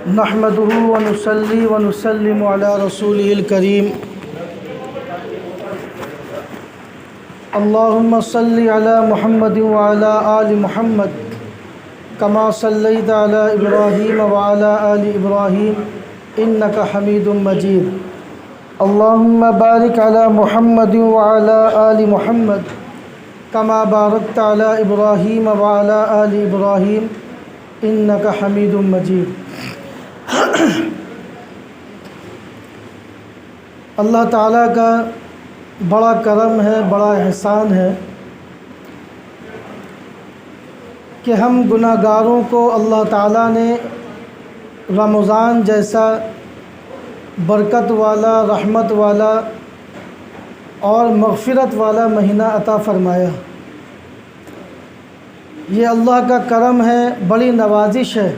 نحمده ونصلي ونسلم على رسوله الكريم اللهم صل على محمد وعلى آل محمد كما صليت على إبراهيم وعلى آل إبراهيم إنك حميد مجيد اللهم بارك على محمد وعلى آل محمد كما باركت على إبراهيم وعلى آل إبراهيم إنك حميد مجيد۔ اللہ تعالیٰ کا بڑا کرم ہے، بڑا احسان ہے کہ ہم گناہ گاروں کو اللہ تعالیٰ نے رمضان جیسا برکت والا، رحمت والا اور مغفرت والا مہینہ عطا فرمایا۔ یہ اللہ کا کرم ہے، بڑی نوازش ہے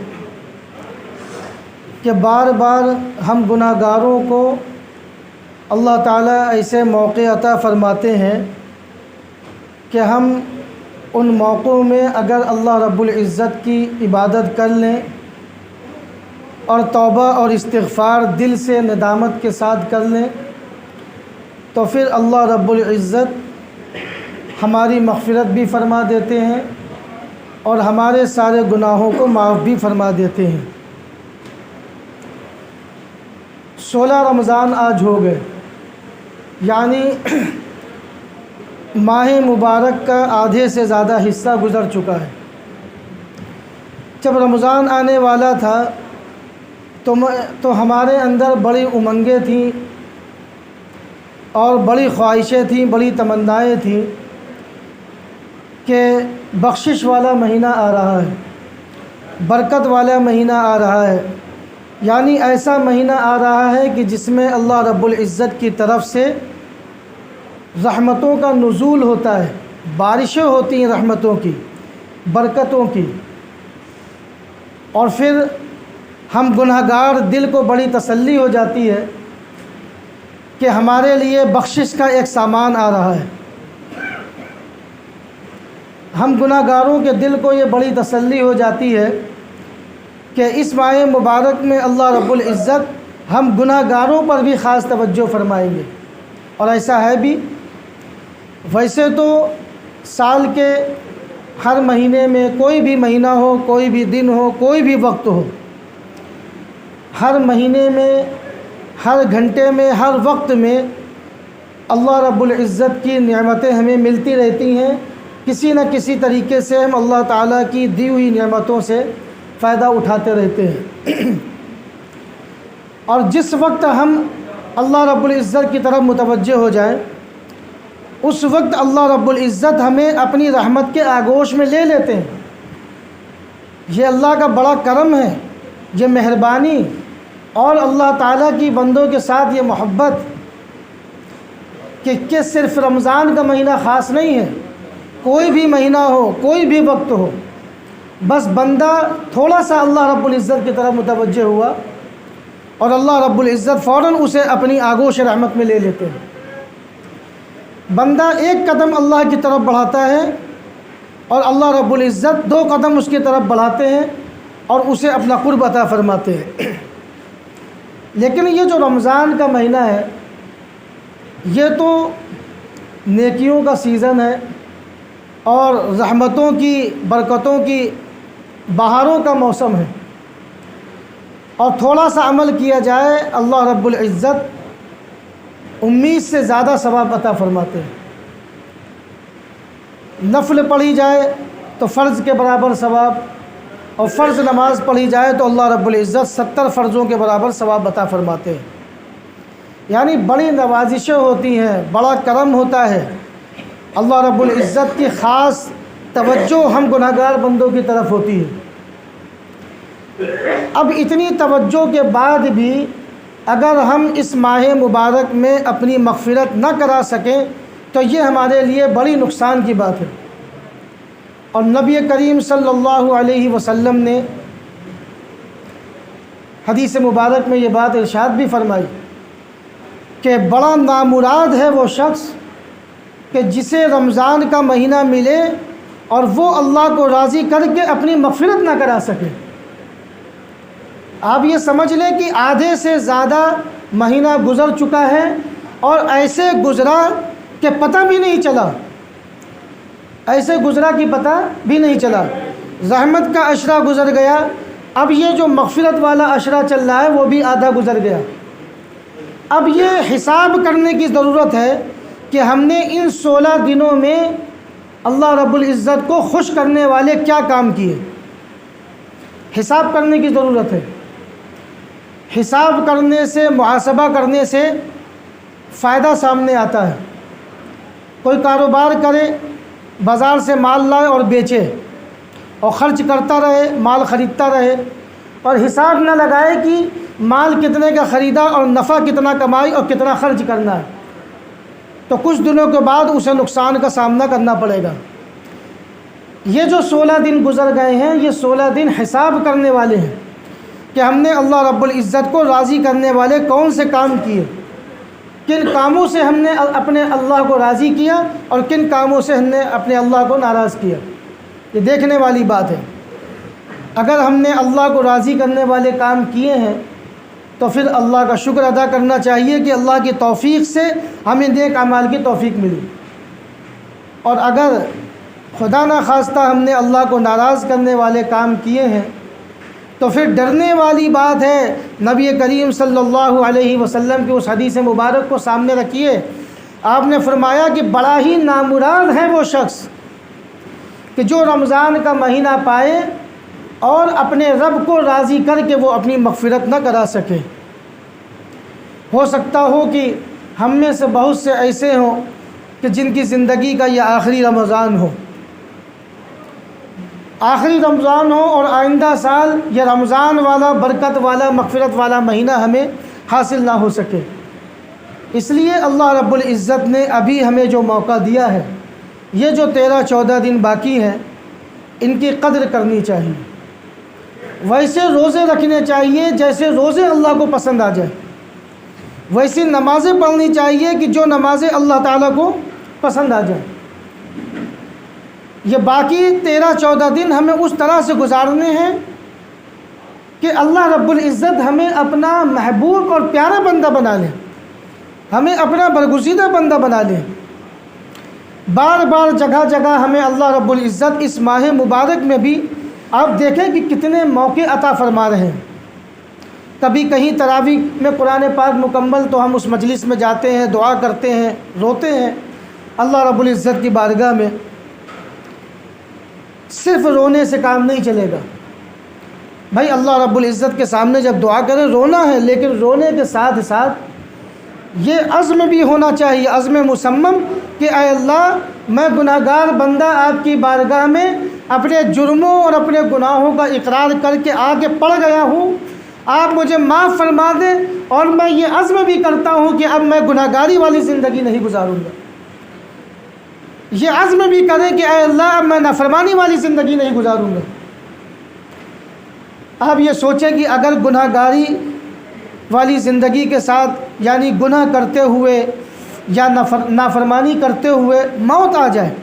کہ بار بار ہم گناہ گاروں کو اللہ تعالیٰ ایسے موقع عطا فرماتے ہیں کہ ہم ان موقعوں میں اگر اللہ رب العزت کی عبادت کر لیں اور توبہ اور استغفار دل سے ندامت کے ساتھ کر لیں تو پھر اللہ رب العزت ہماری مغفرت بھی فرما دیتے ہیں اور ہمارے سارے گناہوں کو معاف بھی فرما دیتے ہیں۔ 16 رمضان آج ہو گئے، یعنی ماہ مبارک کا آدھے سے زیادہ حصہ گزر چکا ہے۔ جب رمضان آنے والا تھا تو ہمارے اندر بڑی امنگیں تھیں اور بڑی خواہشیں تھیں، بڑی تمنائیں تھیں کہ بخشش والا مہینہ آ رہا ہے، برکت والا مہینہ آ رہا ہے، یعنی ایسا مہینہ آ رہا ہے کہ جس میں اللہ رب العزت کی طرف سے رحمتوں کا نزول ہوتا ہے، بارشیں ہوتی ہیں رحمتوں کی، برکتوں کی، اور پھر ہم گناہ گار دل کو بڑی تسلی ہو جاتی ہے کہ ہمارے لیے بخشش کا ایک سامان آ رہا ہے۔ ہم گناہ گاروں کے دل کو یہ بڑی تسلی ہو جاتی ہے کہ اس ماہ مبارک میں اللہ رب العزت ہم گناہ گاروں پر بھی خاص توجہ فرمائیں گے، اور ایسا ہے بھی۔ ویسے تو سال کے ہر مہینے میں کوئی بھی مہینہ ہو، کوئی بھی دن ہو، کوئی بھی وقت ہو، ہر مہینے میں، ہر گھنٹے میں، ہر وقت میں اللہ رب العزت کی نعمتیں ہمیں ملتی رہتی ہیں۔ کسی نہ کسی طریقے سے ہم اللہ تعالیٰ کی دی ہوئی نعمتوں سے فائدہ اٹھاتے رہتے ہیں، اور جس وقت ہم اللہ رب العزت کی طرف متوجہ ہو جائیں اس وقت اللہ رب العزت ہمیں اپنی رحمت کے آغوش میں لے لیتے ہیں۔ یہ اللہ کا بڑا کرم ہے، یہ مہربانی، اور اللہ تعالیٰ کی بندوں کے ساتھ یہ محبت کہ صرف رمضان کا مہینہ خاص نہیں ہے، کوئی بھی مہینہ ہو، کوئی بھی وقت ہو، بس بندہ تھوڑا سا اللہ رب العزت کی طرف متوجہ ہوا اور اللہ رب العزت فوراً اسے اپنی آغوش رحمت میں لے لیتے ہیں۔ بندہ ایک قدم اللہ کی طرف بڑھاتا ہے اور اللہ رب العزت 2 قدم اس کی طرف بڑھاتے ہیں اور اسے اپنا قرب عطا فرماتے ہیں۔ لیکن یہ جو رمضان کا مہینہ ہے یہ تو نیکیوں کا سیزن ہے اور رحمتوں کی، برکتوں کی، بہاروں کا موسم ہے، اور تھوڑا سا عمل کیا جائے اللہ رب العزت امید سے زیادہ ثواب عطا فرماتے ہیں۔ نفل پڑھی جائے تو فرض کے برابر ثواب، اور فرض نماز پڑھی جائے تو اللہ رب العزت 70 فرضوں کے برابر ثواب عطا فرماتے ہیں۔ یعنی بڑی نوازشیں ہوتی ہیں، بڑا کرم ہوتا ہے، اللہ رب العزت کی خاص توجہ ہم گناہ گار بندوں کی طرف ہوتی ہے۔ اب اتنی توجہ کے بعد بھی اگر ہم اس ماہ مبارک میں اپنی مغفرت نہ کرا سکیں تو یہ ہمارے لیے بڑی نقصان کی بات ہے۔ اور نبی کریم صلی اللہ علیہ وسلم نے حدیث مبارک میں یہ بات ارشاد بھی فرمائی کہ بڑا نامراد ہے وہ شخص کہ جسے رمضان کا مہینہ ملے اور وہ اللہ کو راضی کر کے اپنی مغفرت نہ کرا سکے۔ آپ یہ سمجھ لیں کہ آدھے سے زیادہ مہینہ گزر چکا ہے اور ایسے گزرا کہ پتہ بھی نہیں چلا، ایسے گزرا کہ پتہ بھی نہیں چلا۔ رحمت کا عشرہ گزر گیا، اب یہ جو مغفرت والا عشرہ چل رہا ہے وہ بھی آدھا گزر گیا۔ اب یہ حساب کرنے کی ضرورت ہے کہ ہم نے ان 16 دنوں میں اللہ رب العزت کو خوش کرنے والے کیا کام کیے۔ حساب کرنے کی ضرورت ہے۔ حساب کرنے سے، محاسبہ کرنے سے فائدہ سامنے آتا ہے۔ کوئی کاروبار کرے، بازار سے مال لائے اور بیچے اور خرچ کرتا رہے، مال خریدتا رہے اور حساب نہ لگائے کہ مال کتنے کا خریدا اور نفع کتنا کمائی اور کتنا خرچ کرنا ہے، تو کچھ دنوں کے بعد اسے نقصان کا سامنا کرنا پڑے گا۔ یہ جو 16 دن گزر گئے ہیں، یہ 16 دن حساب کرنے والے ہیں کہ ہم نے اللہ رب العزت کو راضی کرنے والے کون سے کام کیے، کن کاموں سے ہم نے اپنے اللہ کو راضی کیا اور کن کاموں سے ہم نے اپنے اللہ کو ناراض کیا۔ یہ دیکھنے والی بات ہے۔ اگر ہم نے اللہ کو راضی کرنے والے کام کیے ہیں تو پھر اللہ کا شکر ادا کرنا چاہیے کہ اللہ کی توفیق سے ہمیں نیک اعمال کی توفیق ملی، اور اگر خدا نخواستہ ہم نے اللہ کو ناراض کرنے والے کام کیے ہیں تو پھر ڈرنے والی بات ہے۔ نبی کریم صلی اللہ علیہ وسلم کی اس حدیث مبارک کو سامنے رکھیے۔ آپ نے فرمایا کہ بڑا ہی نامراد ہے وہ شخص کہ جو رمضان کا مہینہ پائے اور اپنے رب کو راضی کر کے وہ اپنی مغفرت نہ کرا سکے۔ ہو سکتا ہو کہ ہم میں سے بہت سے ایسے ہوں کہ جن کی زندگی کا یہ آخری رمضان ہو، آخری رمضان ہو اور آئندہ سال یہ رمضان والا برکت والا مغفرت والا مہینہ ہمیں حاصل نہ ہو سکے۔ اس لیے اللہ رب العزت نے ابھی ہمیں جو موقع دیا ہے، یہ جو 13-14 دن باقی ہیں، ان کی قدر کرنی چاہیے۔ ویسے روزے رکھنے چاہیے جیسے روزے اللہ کو پسند آ جائے، ویسی نمازیں پڑھنی چاہیے کہ جو نمازیں اللہ تعالیٰ کو پسند آ جائیں۔ یہ باقی 13-14 دن ہمیں اس طرح سے گزارنے ہیں کہ اللہ رب العزت ہمیں اپنا محبوب اور پیارا بندہ بنا لے، ہمیں اپنا برگزیدہ بندہ بنا لے۔ بار بار جگہ جگہ ہمیں اللہ رب العزت اس ماہ مبارک میں بھی آپ دیکھیں کہ کتنے موقع عطا فرما رہے ہیں۔ کبھی کہیں تراویح میں قرآن پاک مکمل تو ہم اس مجلس میں جاتے ہیں، دعا کرتے ہیں، روتے ہیں اللہ رب العزت کی بارگاہ میں۔ صرف رونے سے کام نہیں چلے گا بھائی، اللہ رب العزت کے سامنے جب دعا کریں رونا ہے، لیکن رونے کے ساتھ ساتھ یہ عزم بھی ہونا چاہیے، عزم مصمم کہ اے اللہ میں گناہ گار بندہ آپ کی بارگاہ میں اپنے جرموں اور اپنے گناہوں کا اقرار کر کے آگے پڑ گیا ہوں، آپ مجھے معاف فرما دیں، اور میں یہ عزم بھی کرتا ہوں کہ اب میں گناہ گاری والی زندگی نہیں گزاروں گا۔ یہ عزم بھی کریں کہ اے اللہ اب میں نافرمانی والی زندگی نہیں گزاروں گا۔ آپ یہ سوچیں کہ اگر گناہ گاری والی زندگی کے ساتھ، یعنی گناہ کرتے ہوئے یا نافرمانی کرتے ہوئے موت آ جائے،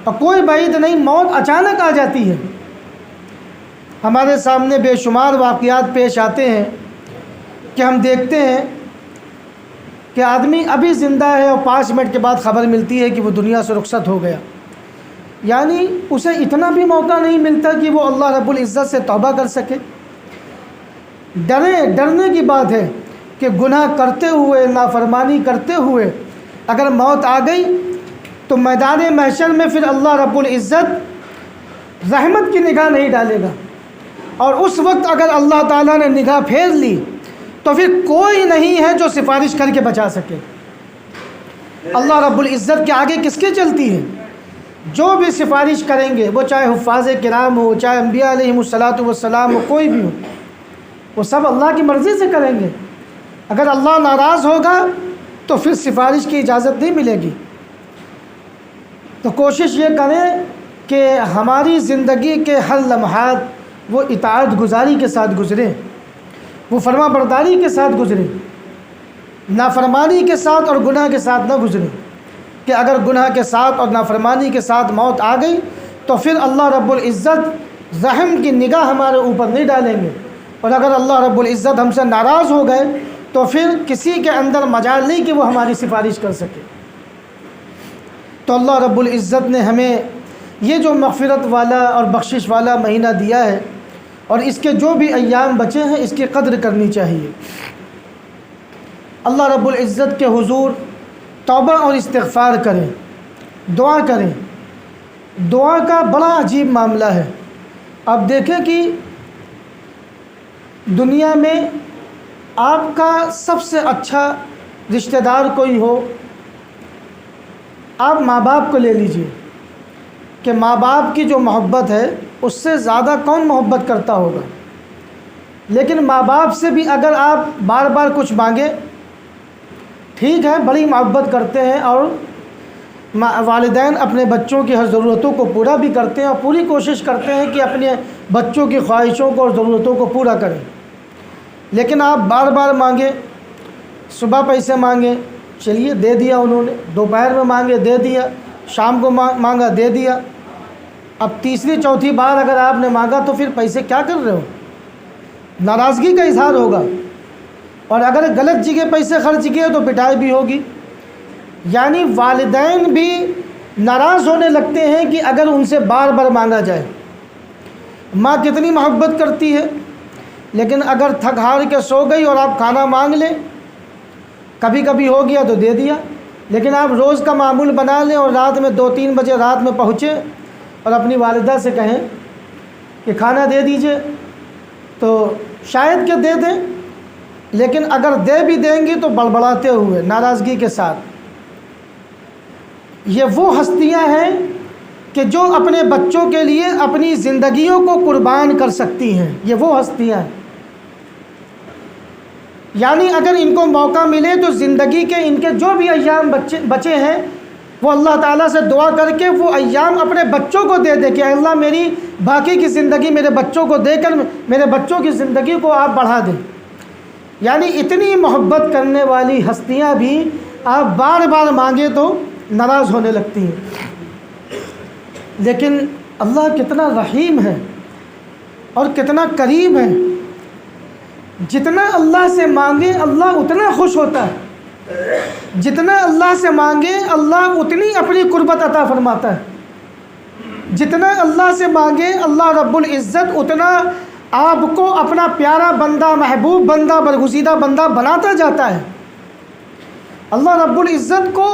اور کوئی بعید نہیں، موت اچانک آ جاتی ہے۔ ہمارے سامنے بے شمار واقعات پیش آتے ہیں کہ ہم دیکھتے ہیں کہ آدمی ابھی زندہ ہے اور 5 منٹ کے بعد خبر ملتی ہے کہ وہ دنیا سے رخصت ہو گیا، یعنی اسے اتنا بھی موقع نہیں ملتا کہ وہ اللہ رب العزت سے توبہ کر سکے۔ ڈرنے کی بات ہے کہ گناہ کرتے ہوئے، نافرمانی کرتے ہوئے اگر موت آ گئی تو میدان محشر میں پھر اللہ رب العزت رحمت کی نگاہ نہیں ڈالے گا، اور اس وقت اگر اللہ تعالیٰ نے نگاہ پھیر لی تو پھر کوئی نہیں ہے جو سفارش کر کے بچا سکے۔ اللہ رب العزت کے آگے کس کی چلتی ہے؟ جو بھی سفارش کریں گے، وہ چاہے حفاظ کرام ہو، چاہے انبیاء علیہم الصلاۃ والسلام ہو، کوئی بھی ہو، وہ سب اللہ کی مرضی سے کریں گے۔ اگر اللہ ناراض ہوگا تو پھر سفارش کی اجازت نہیں ملے گی۔ تو کوشش یہ کریں کہ ہماری زندگی کے ہر لمحات وہ اطاعت گزاری کے ساتھ گزریں، وہ فرما برداری کے ساتھ گزریں، نافرمانی کے ساتھ اور گناہ کے ساتھ نہ گزریں، کہ اگر گناہ کے ساتھ اور نافرمانی کے ساتھ موت آ گئی تو پھر اللہ رب العزت رحم کی نگاہ ہمارے اوپر نہیں ڈالیں گے، اور اگر اللہ رب العزت ہم سے ناراض ہو گئے تو پھر کسی کے اندر مجال نہیں کہ وہ ہماری سفارش کر سکے۔ تو اللہ رب العزت نے ہمیں یہ جو مغفرت والا اور بخشش والا مہینہ دیا ہے، اور اس کے جو بھی ایام بچے ہیں اس کی قدر کرنی چاہیے۔ اللہ رب العزت کے حضور توبہ اور استغفار کریں، دعا کریں۔ دعا کا بڑا عجیب معاملہ ہے۔ آپ دیکھیں کہ دنیا میں آپ کا سب سے اچھا رشتہ دار کوئی ہو، آپ ماں باپ کو لے لیجئے کہ ماں باپ کی جو محبت ہے اس سے زیادہ کون محبت کرتا ہوگا۔ لیکن ماں باپ سے بھی اگر آپ بار بار کچھ مانگے، ٹھیک ہے بڑی محبت کرتے ہیں اور والدین اپنے بچوں کی ہر ضرورتوں کو پورا بھی کرتے ہیں اور پوری کوشش کرتے ہیں کہ اپنے بچوں کی خواہشوں کو اور ضرورتوں کو پورا کریں، لیکن آپ بار بار مانگے، صبح پیسے مانگے چلیے دے دیا انہوں نے، دوپہر میں مانگے دے دیا، شام کو مانگا دے دیا، اب تیسری چوتھی بار اگر آپ نے مانگا تو پھر پیسے کیا کر رہے ہو؟ ناراضگی کا اظہار ہوگا، اور اگر غلط جگہ پیسے خرچ کیے تو پٹائی بھی ہوگی۔ یعنی والدین بھی ناراض ہونے لگتے ہیں کہ اگر ان سے بار بار مانگا جائے۔ ماں کتنی محبت کرتی ہے، لیکن اگر تھک ہار کے سو گئی اور آپ کھانا مانگ لیں، کبھی کبھی ہو گیا تو دے دیا، لیکن آپ روز کا معمول بنا لیں اور رات میں 2-3 بجے رات میں پہنچے اور اپنی والدہ سے کہیں کہ کھانا دے دیجئے، تو شاید کہ دے دیں، لیکن اگر دے بھی دیں گی تو بڑبڑاتے ہوئے، ناراضگی کے ساتھ۔ یہ وہ ہستیاں ہیں کہ جو اپنے بچوں کے لیے اپنی زندگیوں کو قربان کر سکتی ہیں، یہ وہ ہستیاں ہیں۔ یعنی اگر ان کو موقع ملے تو زندگی کے ان کے جو بھی ایام بچے ہیں وہ اللہ تعالیٰ سے دعا کر کے وہ ایام اپنے بچوں کو دے دے کہ اے اللہ میری باقی کی زندگی میرے بچوں کو دے کر میرے بچوں کی زندگی کو آپ بڑھا دیں۔ یعنی اتنی محبت کرنے والی ہستیاں بھی آپ بار بار مانگے تو ناراض ہونے لگتی ہیں۔ لیکن اللہ کتنا رحیم ہے اور کتنا کریم ہے، جتنا اللہ سے مانگے اللہ اتنا خوش ہوتا ہے، جتنا اللہ سے مانگے اللہ اتنی اپنی قربت عطا فرماتا ہے، جتنا اللہ سے مانگے اللہ رب العزت اتنا آپ کو اپنا پیارا بندہ، محبوب بندہ، برگزیدہ بندہ بناتا جاتا ہے۔ اللہ رب العزت کو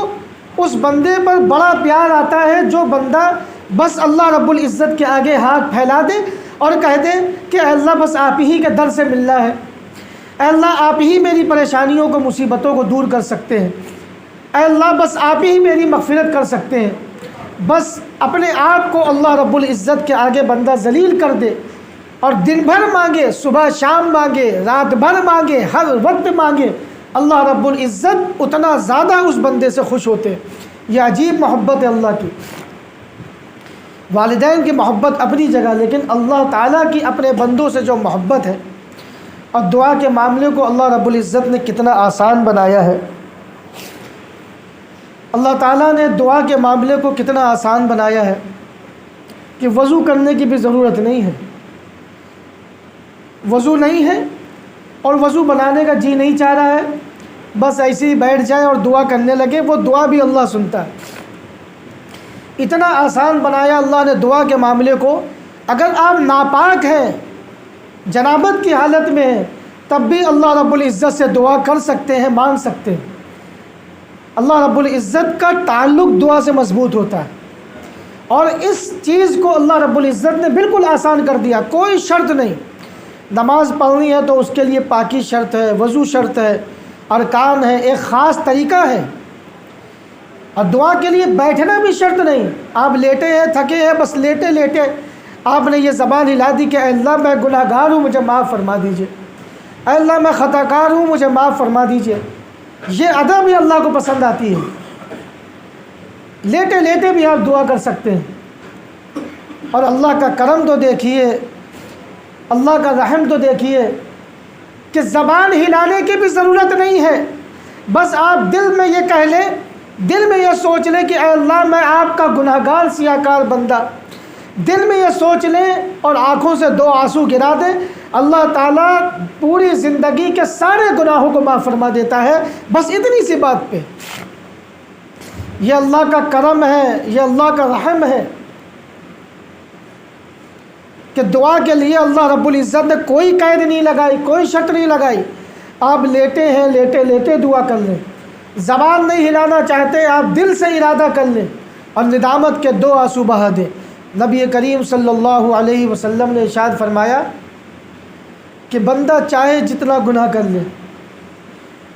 اس بندے پر بڑا پیار آتا ہے جو بندہ بس اللہ رب العزت کے آگے ہاتھ پھیلا دے اور کہہ دے کہ اے اللہ بس آپ ہی کے در سے ملنا ہے، اے اللہ آپ ہی میری پریشانیوں کو، مصیبتوں کو دور کر سکتے ہیں، اے اللہ بس آپ ہی میری مغفرت کر سکتے ہیں۔ بس اپنے آپ کو اللہ رب العزت کے آگے بندہ ذلیل کر دے اور دن بھر مانگے، صبح شام مانگے، رات بھر مانگے، ہر وقت مانگے، اللہ رب العزت اتنا زیادہ اس بندے سے خوش ہوتے۔ یہ عجیب محبت ہے اللہ کی۔ والدین کی محبت اپنی جگہ، لیکن اللہ تعالیٰ کی اپنے بندوں سے جو محبت ہے، اور دعا کے معاملے کو اللہ رب العزت نے کتنا آسان بنایا ہے۔ اللہ تعالیٰ نے دعا کے معاملے کو کتنا آسان بنایا ہے کہ وضو کرنے کی بھی ضرورت نہیں ہے۔ وضو نہیں ہے اور وضو بنانے کا جی نہیں چاہ رہا ہے، بس ایسے ہی بیٹھ جائیں اور دعا کرنے لگے، وہ دعا بھی اللہ سنتا ہے۔ اتنا آسان بنایا اللہ نے دعا کے معاملے کو۔ اگر آپ ناپاک ہیں، جنابت کی حالت میں ہیں، تب بھی اللہ رب العزت سے دعا کر سکتے ہیں، مانگ سکتے ہیں۔ اللہ رب العزت کا تعلق دعا سے مضبوط ہوتا ہے، اور اس چیز کو اللہ رب العزت نے بالکل آسان کر دیا، کوئی شرط نہیں۔ نماز پڑھنی ہے تو اس کے لیے پاکی شرط ہے، وضو شرط ہے، ارکان ہے، ایک خاص طریقہ ہے، اور دعا کے لیے بیٹھنا بھی شرط نہیں۔ آپ لیٹے ہیں، تھکے ہیں، بس لیٹے لیٹے آپ نے یہ زبان ہلا دی کہ اے اللہ میں گناہ گار ہوں، مجھے معاف فرما دیجئے، اے اللہ میں خطا کار ہوں، مجھے معاف فرما دیجئے۔ یہ ادا بھی اللہ کو پسند آتی ہے۔ لیٹے لیٹے بھی آپ دعا کر سکتے ہیں، اور اللہ کا کرم تو دیکھیے، اللہ کا رحم تو دیکھیے کہ زبان ہلانے کی بھی ضرورت نہیں ہے، بس آپ دل میں یہ کہہ لیں، دل میں یہ سوچ لیں کہ اے اللہ میں آپ کا گناہ گار سیاہ کار بندہ، دل میں یہ سوچ لیں اور آنکھوں سے 2 آنسو گرا دیں، اللہ تعالیٰ پوری زندگی کے سارے گناہوں کو معاف فرما دیتا ہے، بس اتنی سی بات پہ۔ یہ اللہ کا کرم ہے، یہ اللہ کا رحم ہے کہ دعا کے لیے اللہ رب العزت نے کوئی قید نہیں لگائی، کوئی شرط نہیں لگائی۔ آپ لیٹے ہیں، لیٹے لیٹے دعا کر لیں، زبان نہیں ہلانا چاہتے آپ دل سے ارادہ کر لیں اور ندامت کے 2 آنسو بہا دیں۔ نبی کریم صلی اللہ علیہ وسلم نے ارشاد فرمایا کہ بندہ چاہے جتنا گناہ کر لے،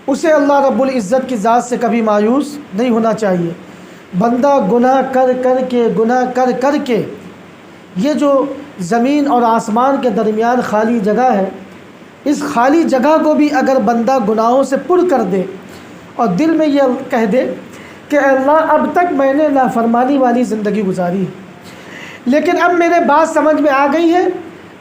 اسے اللہ رب العزت کی ذات سے کبھی مایوس نہیں ہونا چاہیے۔ بندہ گناہ کر کر کے یہ جو زمین اور آسمان کے درمیان خالی جگہ ہے، اس خالی جگہ کو بھی اگر بندہ گناہوں سے پر کر دے اور دل میں یہ کہہ دے کہ اے اللہ اب تک میں نے نافرمانی والی زندگی گزاری ہے، لیکن اب میرے بات سمجھ میں آ گئی ہے،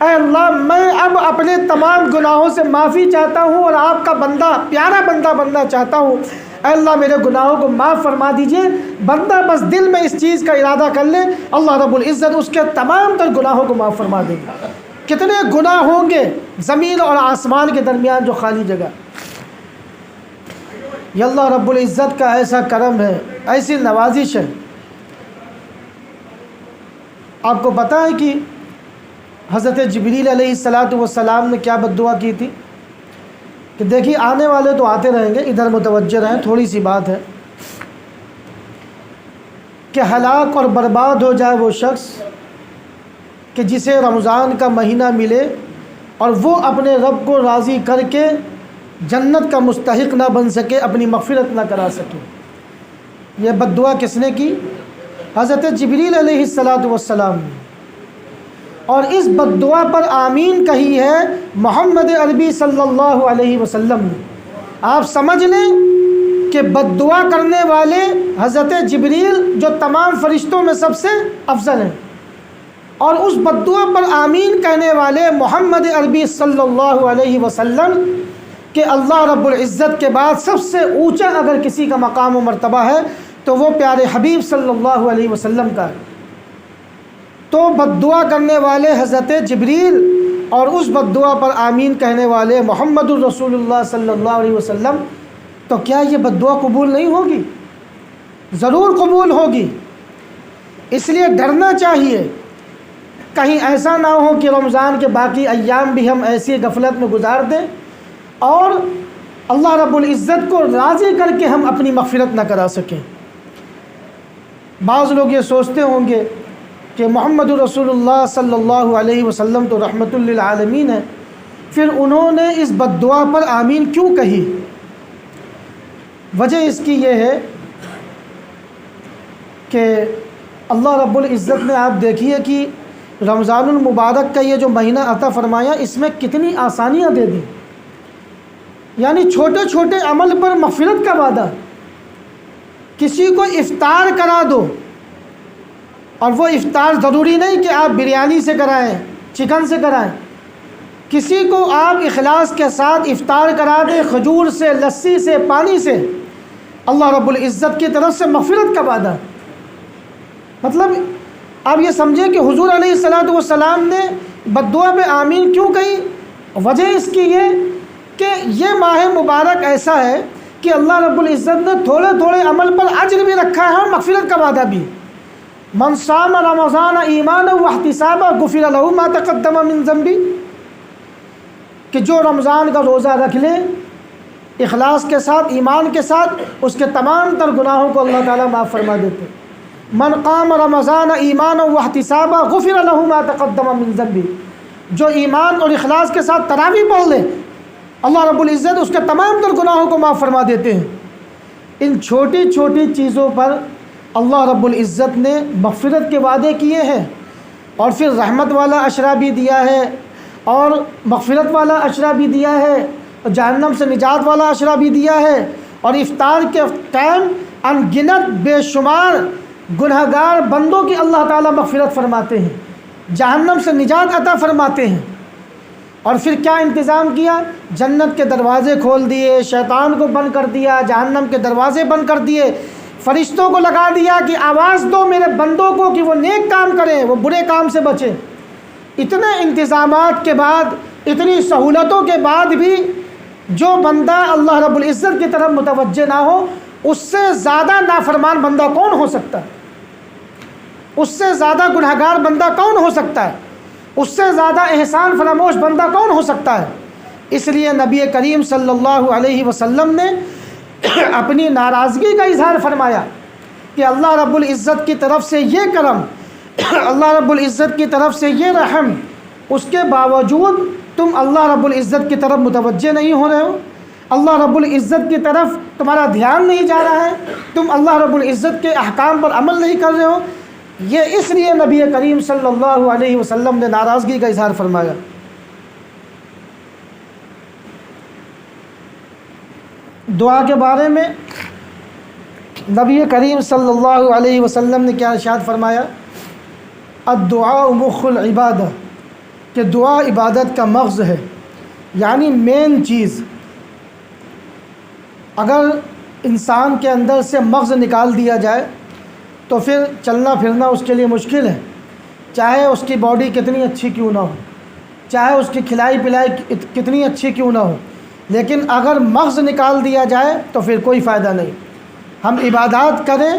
اے اللہ میں اب اپنے تمام گناہوں سے معافی چاہتا ہوں اور آپ کا بندہ، پیارا بندہ بننا چاہتا ہوں، اے اللہ میرے گناہوں کو معاف فرما دیجئے۔ بندہ بس دل میں اس چیز کا ارادہ کر لے، اللہ رب العزت اس کے تمام تر گناہوں کو معاف فرما دے گا۔ کتنے گناہ ہوں گے زمین اور آسمان کے درمیان جو خالی جگہ۔ یہ اللہ رب العزت کا ایسا کرم ہے، ایسی نوازش ہے۔ آپ کو پتہ ہے کہ حضرت جبریل علیہ السلام نے کیا بد دعا کی تھی؟ کہ دیکھیے آنے والے تو آتے رہیں گے، ادھر متوجہ رہیں، تھوڑی سی بات ہے کہ ہلاک اور برباد ہو جائے وہ شخص کہ جسے رمضان کا مہینہ ملے اور وہ اپنے رب کو راضی کر کے جنت کا مستحق نہ بن سکے، اپنی مغفرت نہ کرا سکے۔ یہ بد دعا کس نے کی؟ حضرت جبریل علیہ السلام نے۔ اور اس بد دعا پر آمین کہی ہے محمد عربی صلی اللہ علیہ وسلم نے۔ آپ سمجھ لیں کہ بد دعا کرنے والے حضرت جبریل جو تمام فرشتوں میں سب سے افضل ہیں، اور اس بد دعا پر آمین کہنے والے محمد عربی صلی اللہ علیہ وسلم کہ اللہ رب العزت کے بعد سب سے اونچا اگر کسی کا مقام و مرتبہ ہے تو وہ پیارے حبیب صلی اللہ علیہ وسلم کا ہے۔ تو بد دعا کرنے والے حضرت جبریل اور اس بد دعا پر آمین کہنے والے محمد الرسول اللہ صلی اللہ علیہ وسلم، تو کیا یہ بد دعا قبول نہیں ہوگی؟ ضرور قبول ہوگی۔ اس لیے ڈرنا چاہیے، کہیں ایسا نہ ہو کہ رمضان کے باقی ایام بھی ہم ایسی غفلت میں گزار دیں اور اللہ رب العزت کو راضی کر کے ہم اپنی مغفرت نہ کرا سکیں۔ بعض لوگ یہ سوچتے ہوں گے کہ محمد رسول اللہ صلی اللہ علیہ وسلم تو رحمت للعالمین ہے، پھر انہوں نے اس بد دعا پر آمین کیوں کہی؟ وجہ اس کی یہ ہے کہ اللہ رب العزت نے، آپ دیکھیے کہ رمضان المبارک کا یہ جو مہینہ عطا فرمایا، اس میں کتنی آسانیاں دے دی، یعنی چھوٹے چھوٹے عمل پر مغفرت کا وعدہ۔ کسی کو افطار کرا دو، اور وہ افطار ضروری نہیں کہ آپ بریانی سے کرائیں، چکن سے کرائیں، کسی کو آپ اخلاص کے ساتھ افطار کرا دیں، کھجور سے، لسی سے، پانی سے، اللہ رب العزت کی طرف سے مغفرت کا وعدہ۔ مطلب آپ یہ سمجھیں کہ حضور علیہ السلام نے بد دعا پہ آمین کیوں کہی؟ وجہ اس کی یہ کہ یہ ماہ مبارک ایسا ہے کہ اللہ رب العزت نے تھوڑے تھوڑے عمل پر اجر بھی رکھا ہے اور مغفرت کا وعدہ بھی۔ من صام رمضان ایمانا واحتسابا غفر له ما تقدم من ذنبی، کہ جو رمضان کا روزہ رکھ لے اخلاص کے ساتھ، ایمان کے ساتھ، اس کے تمام تر گناہوں کو اللہ تعالیٰ معاف فرما دیتے۔ من قام رمضان ایمانا واحتسابا غفر له ما تقدم من ذنبی، جو ایمان اور اخلاص کے ساتھ تراویح پڑھ لے اللہ رب العزت اس کے تمام تر گناہوں کو معاف فرما دیتے ہیں۔ ان چھوٹی چھوٹی چیزوں پر اللہ رب العزت نے مغفرت کے وعدے کیے ہیں، اور پھر رحمت والا عشرہ بھی دیا ہے، اور مغفرت والا عشرہ بھی دیا ہے، اور جہنم سے نجات والا عشرہ بھی دیا ہے، اور افطار کے ٹائم ان گنت بے شمار گنہگار بندوں کی اللہ تعالیٰ مغفرت فرماتے ہیں، جہنم سے نجات عطا فرماتے ہیں۔ اور پھر کیا انتظام کیا؟ جنت کے دروازے کھول دیے، شیطان کو بند کر دیا، جہنم کے دروازے بند کر دیے، فرشتوں کو لگا دیا کہ آواز دو میرے بندوں کو کہ وہ نیک کام کریں، وہ برے کام سے بچیں۔ اتنے انتظامات کے بعد، اتنی سہولتوں کے بعد بھی جو بندہ اللہ رب العزت کی طرف متوجہ نہ ہو، اس سے زیادہ نافرمان بندہ کون ہو سکتا ہے؟ اس سے زیادہ گنہگار بندہ کون ہو سکتا ہے؟ اس سے زیادہ احسان فراموش بندہ کون ہو سکتا ہے؟ اس لیے نبی کریم صلی اللہ علیہ وسلم نے اپنی ناراضگی کا اظہار فرمایا کہ اللہ رب العزت کی طرف سے یہ کرم، اللہ رب العزت کی طرف سے یہ رحم، اس کے باوجود تم اللہ رب العزت کی طرف متوجہ نہیں ہو رہے ہو، اللہ رب العزت کی طرف تمہارا دھیان نہیں جا رہا ہے، تم اللہ رب العزت کے احکام پر عمل نہیں کر رہے ہو۔ یہ اس لیے نبی کریم صلی اللہ علیہ وسلم نے ناراضگی کا اظہار فرمایا۔ دعا کے بارے میں نبی کریم صلی اللہ علیہ وسلم نے کیا ارشاد فرمایا؟ الدعاء مخ العبادہ، کہ دعا عبادت کا مغز ہے، یعنی مین چیز۔ اگر انسان کے اندر سے مغز نکال دیا جائے تو پھر چلنا پھرنا اس کے لیے مشکل ہے، چاہے اس کی باڈی کتنی اچھی کیوں نہ ہو، چاہے اس کی کھلائی پلائی کتنی اچھی کیوں نہ ہو، لیکن اگر مغز نکال دیا جائے تو پھر کوئی فائدہ نہیں۔ ہم عبادات کریں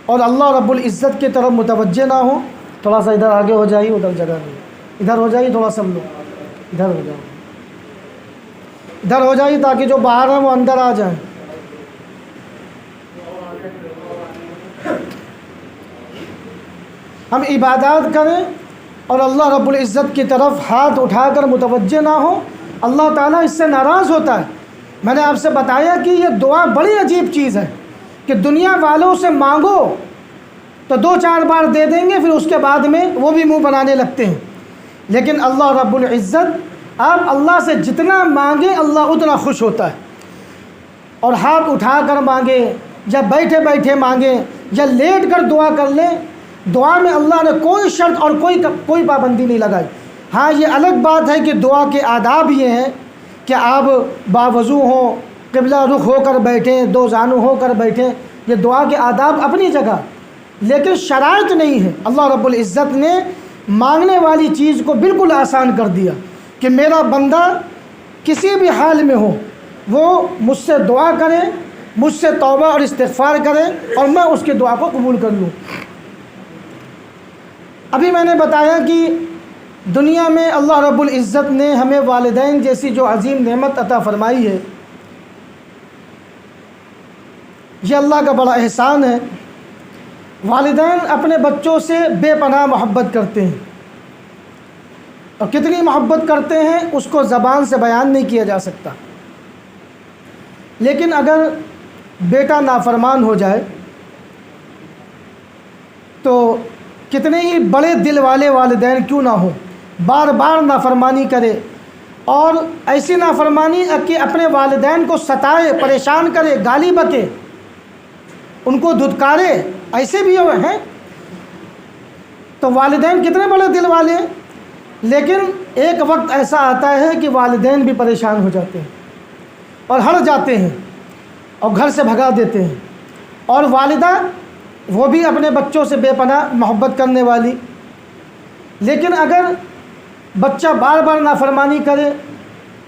اور اللہ رب العزت کی طرف متوجہ نہ ہوں۔ تھوڑا سا ادھر آگے ہو جائیے، ادھر جگہ نہیں، ادھر ہو جائیے تھوڑا، سب لوگ ادھر ہو جائیں، ادھر ہو جائیے تاکہ جو باہر ہیں وہ اندر آ جائیں۔ ہم عبادات کریں اور اللہ رب العزت کی طرف ہاتھ اٹھا کر متوجہ نہ ہوں، اللہ تعالیٰ اس سے ناراض ہوتا ہے۔ میں نے آپ سے بتایا کہ یہ دعا بڑی عجیب چیز ہے کہ دنیا والوں سے مانگو تو 2-4 بار دے دیں گے، پھر اس کے بعد میں وہ بھی منہ بنانے لگتے ہیں، لیکن اللہ رب العزت آپ اللہ سے جتنا مانگیں اللہ اتنا خوش ہوتا ہے۔ اور ہاتھ اٹھا کر مانگیں یا بیٹھے بیٹھے مانگیں یا لیٹ کر دعا کر لیں، دعا میں اللہ نے کوئی شرط اور کوئی پابندی نہیں لگائی۔ ہاں یہ الگ بات ہے کہ دعا کے آداب یہ ہیں کہ آپ باوضو ہوں، قبلہ رخ ہو کر بیٹھیں، 2 زانو ہو کر بیٹھیں، یہ دعا کے آداب اپنی جگہ، لیکن شرائط نہیں ہے۔ اللہ رب العزت نے مانگنے والی چیز کو بالکل آسان کر دیا کہ میرا بندہ کسی بھی حال میں ہو وہ مجھ سے دعا کرے، مجھ سے توبہ اور استغفار کرے اور میں اس کی دعا کو قبول کر لوں۔ ابھی میں نے بتایا کہ دنیا میں اللہ رب العزت نے ہمیں والدین جیسی جو عظیم نعمت عطا فرمائی ہے، یہ اللہ کا بڑا احسان ہے۔ والدین اپنے بچوں سے بے پناہ محبت کرتے ہیں، اور کتنی محبت کرتے ہیں اس کو زبان سے بیان نہیں کیا جا سکتا۔ لیکن اگر بیٹا نافرمان ہو جائے تو کتنے ہی بڑے دل والے والدین کیوں نہ ہوں، بار بار نافرمانی کرے، اور ایسی نافرمانی کہ اپنے والدین کو ستائے، پریشان کرے، گالی بکے، ان کو دھتکارے، ایسے بھی ہوئے ہیں۔ تو والدین کتنے بڑے دل والے ہیں، لیکن ایک وقت ایسا آتا ہے کہ والدین بھی پریشان ہو جاتے ہیں اور ہٹ جاتے ہیں اور گھر سے بھگا دیتے ہیں، اور والدہ وہ بھی اپنے بچوں سے بے پناہ محبت کرنے والی۔ لیکن اگر بچہ بار بار نافرمانی کرے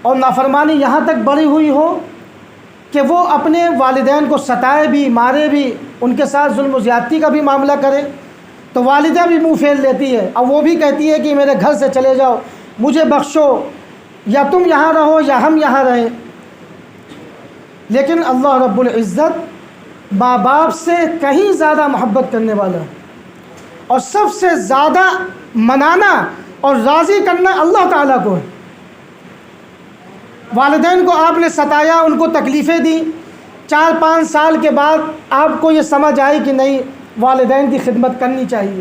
اور نافرمانی یہاں تک بڑھی ہوئی ہو کہ وہ اپنے والدین کو ستائے بھی، مارے بھی، ان کے ساتھ ظلم و زیادتی کا بھی معاملہ کرے، تو والدہ بھی منہ پھیر لیتی ہے اور وہ بھی کہتی ہے کہ میرے گھر سے چلے جاؤ، مجھے بخشو، یا تم یہاں رہو یا ہم یہاں رہیں۔ لیکن اللہ رب العزت ماں باپ سے کہیں زیادہ محبت کرنے والا ہے، اور سب سے زیادہ منانا اور راضی کرنا اللہ تعالیٰ کو ہے۔ والدین کو آپ نے ستایا، ان کو تکلیفیں دی، 4-5 سال کے بعد آپ کو یہ سمجھ آئی کہ نہیں والدین کی خدمت کرنی چاہیے،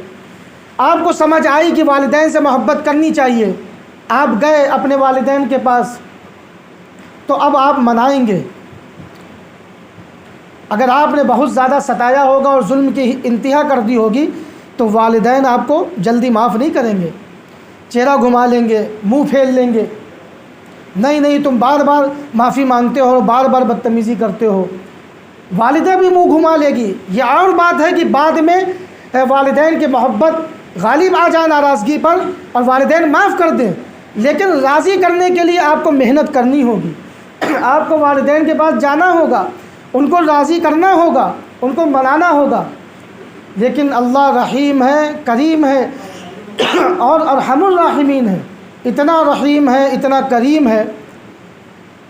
آپ کو سمجھ آئی کہ والدین سے محبت کرنی چاہیے، آپ گئے اپنے والدین کے پاس، تو اب آپ منائیں گے۔ اگر آپ نے بہت زیادہ ستایا ہوگا اور ظلم کی انتہا کر دی ہوگی تو والدین آپ کو جلدی معاف نہیں کریں گے، چہرہ گھما لیں گے، منہ پھیر لیں گے، نہیں تم بار بار معافی مانگتے ہو اور بار بار بدتمیزی کرتے ہو۔ والدہ بھی منہ گھما لے گی۔ یہ اور بات ہے کہ بعد میں والدین کی محبت غالب آ جائے ناراضگی پر اور والدین معاف کر دیں، لیکن راضی کرنے کے لیے آپ کو محنت کرنی ہوگی، آپ کو والدین کے پاس جانا ہوگا، ان کو راضی کرنا ہوگا، ان کو منانا ہوگا۔ لیکن اللہ رحیم ہے، کریم ہے اور ارحم الراحمین ہے، اتنا رحیم ہے، اتنا کریم ہے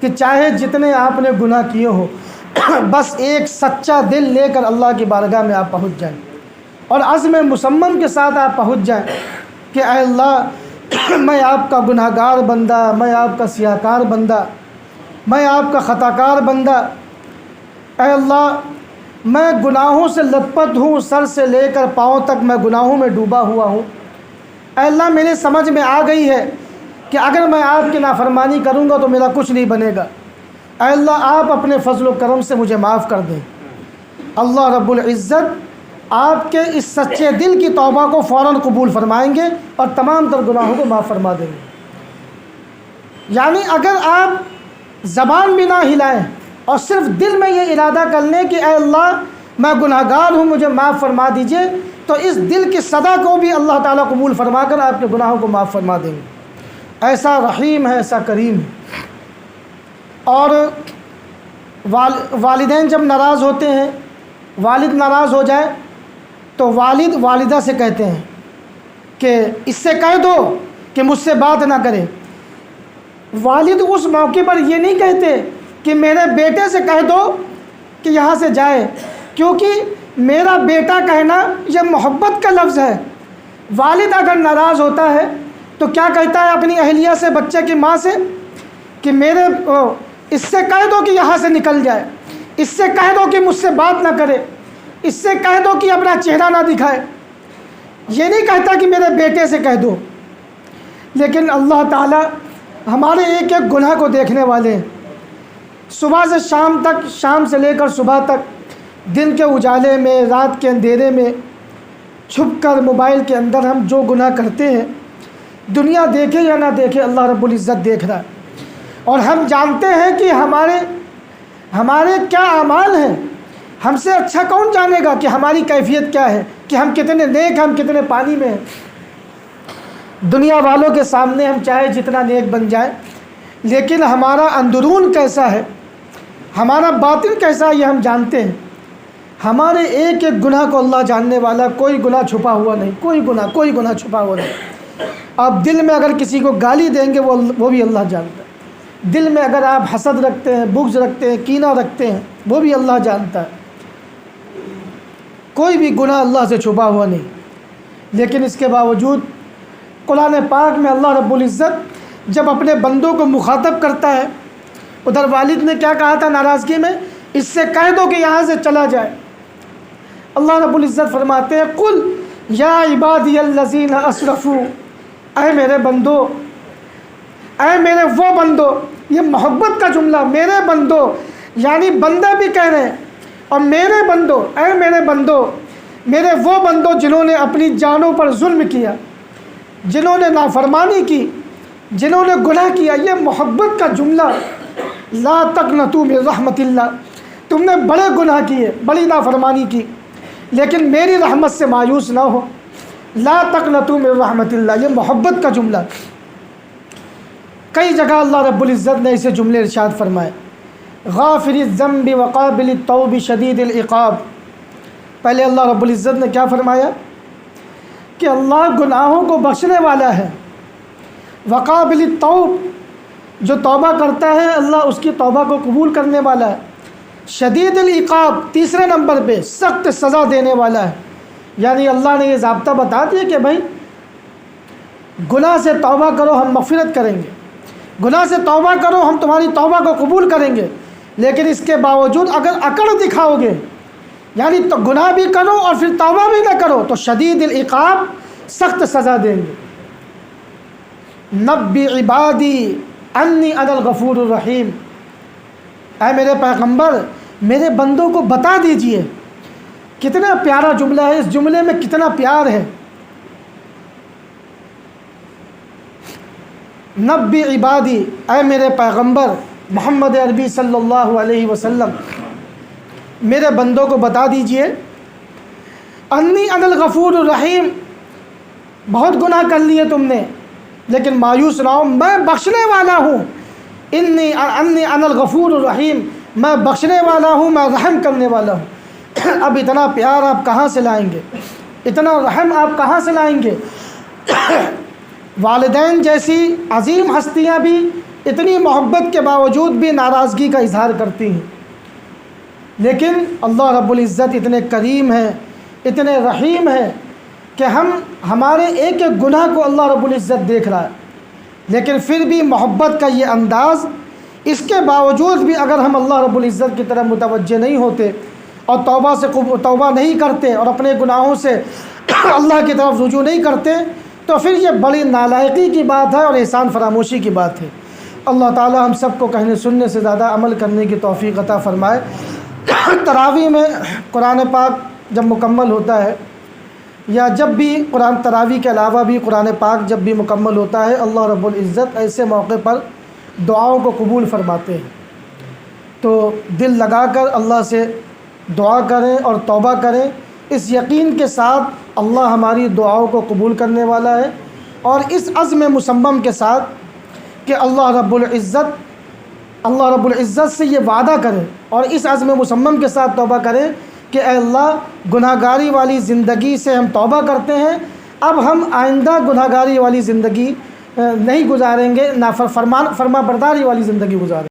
کہ چاہے جتنے آپ نے گناہ کیے ہو، بس ایک سچا دل لے کر اللہ کی بارگاہ میں آپ پہنچ جائیں اور عزم مصمم کے ساتھ آپ پہنچ جائیں کہ اے اللہ میں آپ کا گناہ گار بندہ، میں آپ کا سیاہ کار بندہ، میں آپ کا خطا کار بندہ، اے اللہ میں گناہوں سے لت پت ہوں، سر سے لے کر پاؤں تک میں گناہوں میں ڈوبا ہوا ہوں۔ اے اللہ میرے سمجھ میں آ گئی ہے کہ اگر میں آپ کی نافرمانی کروں گا تو میرا کچھ نہیں بنے گا، اے اللہ آپ اپنے فضل و کرم سے مجھے معاف کر دیں۔ اللہ رب العزت آپ کے اس سچے دل کی توبہ کو فوراً قبول فرمائیں گے اور تمام تر گناہوں کو معاف فرما دیں گے۔ یعنی اگر آپ زبان بھی نہ ہلائیں اور صرف دل میں یہ ارادہ کر لیں کہ اے اللہ میں گناہ گار ہوں، مجھے معاف فرما دیجئے، تو اس دل کی صدا کو بھی اللہ تعالیٰ قبول فرما کر آپ کے گناہوں کو معاف فرما دیں گے۔ ایسا رحیم ہے، ایسا کریم ہے۔ اور والدین جب ناراض ہوتے ہیں، والد ناراض ہو جائے تو والد والدہ سے کہتے ہیں کہ اس سے کہہ دو کہ مجھ سے بات نہ کرے۔ والد اس موقع پر یہ نہیں کہتے کہ میرے بیٹے سے کہہ دو کہ یہاں سے جائے، کیونکہ میرا بیٹا کہنا یہ محبت کا لفظ ہے۔ والد اگر ناراض ہوتا ہے تو کیا کہتا ہے اپنی اہلیہ سے، بچے کی ماں سے، کہ میرے اس سے کہہ دو کہ یہاں سے نکل جائے، اس سے کہہ دو کہ مجھ سے بات نہ کرے، اس سے کہہ دو کہ اپنا چہرہ نہ دکھائے۔ یہ نہیں کہتا کہ میرے بیٹے سے کہہ دو۔ لیکن اللہ تعالیٰ ہمارے ایک ایک گناہ کو دیکھنے والے ہیں۔ صبح سے شام تک، شام سے لے کر صبح تک، دن کے اجالے میں، رات کے اندھیرے میں، چھپ کر موبائل کے اندر ہم جو گناہ کرتے ہیں، دنیا دیکھے یا نہ دیکھے اللہ رب العزت دیکھ رہا ہے، اور ہم جانتے ہیں کہ ہمارے کیا اعمال ہیں۔ ہم سے اچھا کون جانے گا کہ ہماری کیفیت کیا ہے، کہ ہم کتنے نیک ہیں، ہم کتنے پانی میں ہیں۔ دنیا والوں کے سامنے ہم چاہے جتنا نیک بن جائیں، لیکن ہمارا اندرون کیسا ہے، ہمارا باطن کیسا ہے، یہ ہم جانتے ہیں۔ ہمارے ایک ایک گناہ کو اللہ جاننے والا، کوئی گناہ چھپا ہوا نہیں، کوئی گناہ چھپا ہوا نہیں۔ آپ دل میں اگر کسی کو گالی دیں گے وہ بھی اللہ جانتا ہے۔ دل میں اگر آپ حسد رکھتے ہیں، بغض رکھتے ہیں، کینہ رکھتے ہیں، وہ بھی اللہ جانتا ہے۔ کوئی بھی گناہ اللہ سے چھپا ہوا نہیں۔ لیکن اس کے باوجود قرآن پاک میں اللہ رب العزت جب اپنے بندوں کو مخاطب کرتا ہے، ادھر والد نے کیا کہا تھا ناراضگی میں، اس سے کہہ دو کہ یہاں سے چلا جائے۔ اللہ رب العزت فرماتے ہیں قل یا عبادی الذین اسرفوا، اے میرے بندو، اے میرے وہ بندو، یہ محبت کا جملہ، میرے بندو، یعنی بندہ بھی کہہ رہے ہیں، اور میرے بندو، اے میرے بندو، میرے وہ بندو جنہوں نے اپنی جانوں پر ظلم کیا، جنہوں نے نافرمانی کی، جنہوں نے گناہ کیا، یہ محبت کا جملہ۔ لا تقنطوا من رحمت اللہ، تم نے بڑے گناہ کیے، بڑی نافرمانی کی، لیکن میری رحمت سے مایوس نہ ہو۔ لا تقنطوا من رحمت اللہ، یہ محبت کا جملہ۔ کئی جگہ اللہ رب العزت نے اسے جملے ارشاد فرمائے، غافر الذنب وقابل التوب شدید العقاب۔ پہلے اللہ رب العزت نے کیا فرمایا کہ اللہ گناہوں کو بخشنے والا ہے، وقابل التوب، جو توبہ کرتا ہے اللہ اس کی توبہ کو قبول کرنے والا ہے، شدید العقاب، تیسرے نمبر پہ سخت سزا دینے والا ہے۔ یعنی اللہ نے یہ ضابطہ بتا دیا کہ بھائی گناہ سے توبہ کرو ہم مغفرت کریں گے، گناہ سے توبہ کرو ہم تمہاری توبہ کو قبول کریں گے، لیکن اس کے باوجود اگر اکڑ دکھاؤ گے، یعنی تو گناہ بھی کرو اور پھر توبہ بھی نہ کرو، تو شدید العقاب، سخت سزا دیں گے۔ نبی عبادی انی انا الغفور الرحیم، اے میرے پیغمبر میرے بندوں کو بتا دیجئے۔ کتنا پیارا جملہ ہے، اس جملے میں کتنا پیار ہے۔ نبی عبادی، اے میرے پیغمبر محمد عربی صلی اللہ علیہ وسلم، میرے بندوں کو بتا دیجئے انی انا الغفور الرحیم، بہت گناہ کر لیے تم نے لیکن مایوس نہ ہو، میں بخشنے والا ہوں، انی انا الغفور الرحیم، میں بخشنے والا ہوں، میں رحم کرنے والا ہوں۔ اب اتنا پیار آپ کہاں سے لائیں گے، اتنا رحم آپ کہاں سے لائیں گے؟ والدین جیسی عظیم ہستیاں بھی اتنی محبت کے باوجود بھی ناراضگی کا اظہار کرتی ہیں، لیکن اللہ رب العزت اتنے کریم ہیں، اتنے رحیم ہیں کہ ہمارے ایک ایک گناہ کو اللہ رب العزت دیکھ رہا ہے، لیکن پھر بھی محبت کا یہ انداز، اس کے باوجود بھی اگر ہم اللہ رب العزت کی طرف متوجہ نہیں ہوتے اور توبہ نہیں کرتے اور اپنے گناہوں سے اللہ کی طرف رجوع نہیں کرتے تو پھر یہ بڑی نالائقی کی بات ہے اور احسان فراموشی کی بات ہے۔ اللہ تعالی ہم سب کو کہنے سننے سے زیادہ عمل کرنے کی توفیق عطا فرمائے۔ تراویح میں قرآن پاک جب مکمل ہوتا ہے یا جب بھی تراویح کے علاوہ بھی قرآن پاک جب بھی مکمل ہوتا ہے، اللہ رب العزت ایسے موقع پر دعاؤں کو قبول فرماتے ہیں، تو دل لگا کر اللہ سے دعا کریں اور توبہ کریں، اس یقین کے ساتھ اللہ ہماری دعاؤں کو قبول کرنے والا ہے، اور اس عزم مصمم کے ساتھ کہ اللہ رب العزت سے یہ وعدہ کریں اور اس عزم مصمم کے ساتھ توبہ کریں کہ اے اللہ، گناہ گاری والی زندگی سے ہم توبہ کرتے ہیں، اب ہم آئندہ گناہ گاری والی زندگی نہیں گزاریں گے، فرما برداری والی زندگی گزاریں گے۔